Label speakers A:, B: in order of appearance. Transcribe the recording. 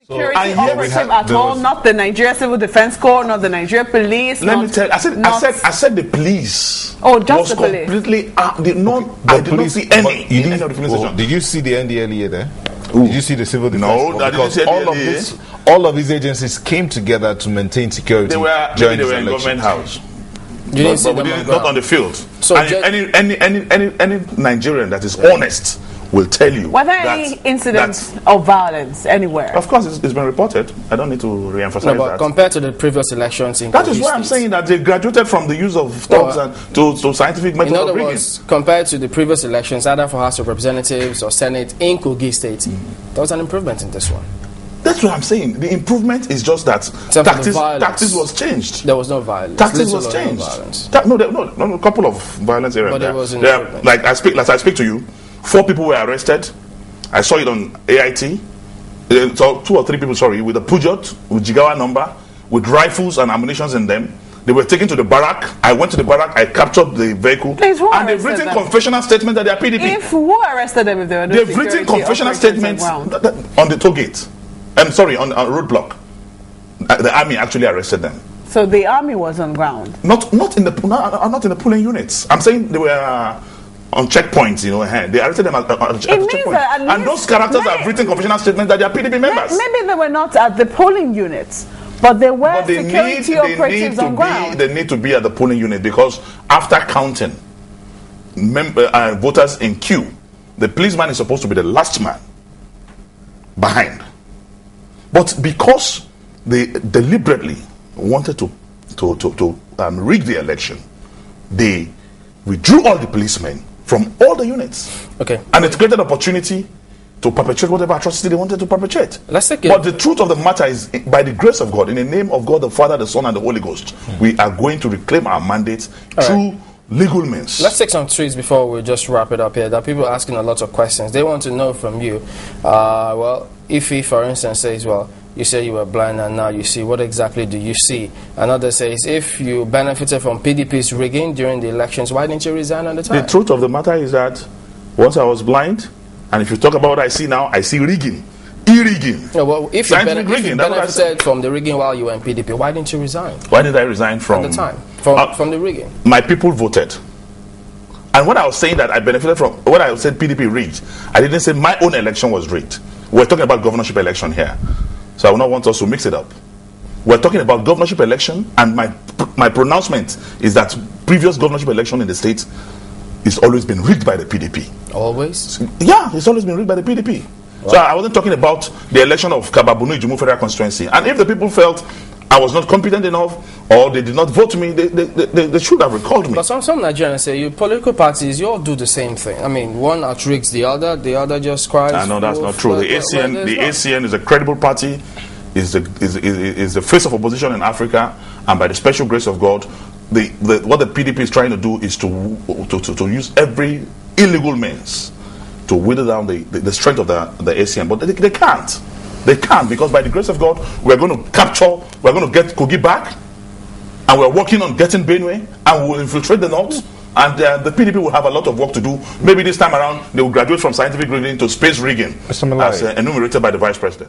A: Security operative at all, not the Nigeria Civil Defense Corps, not the Nigeria Police.
B: Let me tell you, I said the police.
A: Oh, just the police.
B: Completely. I did not see any.
C: Did you see the NDLEA there? Did you see the Civil Defense Corps?
B: No,
C: because all of these agencies came together to maintain security.
B: They were in government house. Not on the field. So any Nigerian that is honest will tell you.
A: Were there any incidents of violence anywhere?
B: Of course, it's been reported. I don't need to re-emphasize that.
D: Compared to the previous elections in
B: that is why I'm saying that they graduated from the use of thugs to scientific methods.
D: In other words, compared to the previous elections, either for House of Representatives or Senate in Kogi State, there was an improvement in this one.
B: That's what I'm saying. The improvement is just that tactics was changed.
D: There was no violence.
B: Tactics was changed. No, a couple of violence areas.
D: But there was
B: like I speak to you. 4 people were arrested. I saw it on AIT. So 2 or 3 people, with a Peugeot, with Jigawa number, with rifles and ammunition in them. They were taken to the barrack. I went to the barrack. I captured the vehicle. And they've written confessional statement that they are PDP.
A: Who arrested them if they were
B: they've written confessional statements on the toll gate. I'm sorry, on a roadblock. The army actually arrested them.
A: So the army was on ground.
B: Not in the polling units. I'm saying they were on checkpoints, they arrested them at checkpoints. And those characters have written confessional statements that they are PDP members.
A: Maybe they were not at the polling units, but they were security operatives on ground.
B: They need to be at the polling unit because after counting voters in queue, the policeman is supposed to be the last man behind. But because they deliberately wanted to rig the election, they withdrew all the policemen from all the units.
D: Okay.
B: And it created opportunity to perpetrate whatever atrocity they wanted to perpetrate.
D: Let's take it.
B: But the truth of the matter is, by the grace of God, in the name of God the Father, the Son, and the Holy Ghost, we are going to reclaim our mandate through legal means.
D: Let's take some tweets before we just wrap it up here. There are people asking a lot of questions. They want to know from you. Ify, for instance, says, you say you were blind and now you see. What exactly do you see? Another says, if you benefited from PDP's rigging during the elections, why didn't you resign at the time?
B: The truth of the matter is that once I was blind, and if you talk about what I see now, I see rigging. E-rigging.
D: If you benefited from the rigging while you were in PDP, why didn't you resign?
B: Why did I resign from?
D: At the time, from the rigging.
B: My people voted. And when I was saying that I benefited from, when I said PDP rigged, I didn't say my own election was rigged. We're talking about governorship election here. So I would not want us to mix it up. We're talking about governorship election, and my pronouncement is that previous governorship election in the state is always been rigged by the PDP.
D: Always?
B: Yeah, it's always been rigged by the PDP. Wow. So I wasn't talking about the election of Kababunu Ijumu Federal Constituency. And if the people felt I was not competent enough, or they did not vote me, they should have recalled me.
D: But some Nigerians say, you political parties, you all do the same thing. I mean, one outrigs the other just cries.
B: No, that's not true. The ACN is a credible party, is the face of opposition in Africa, and by the special grace of God, what the PDP is trying to do is to use every illegal means to wither down the strength of the ACN. But they can't. They can't, because by the grace of God, we're going to get Kogi back, and we're working on getting Benue, and we'll infiltrate the north, and the PDP will have a lot of work to do. Maybe this time around, they will graduate from scientific rigging to space rigging, as enumerated by the Vice President.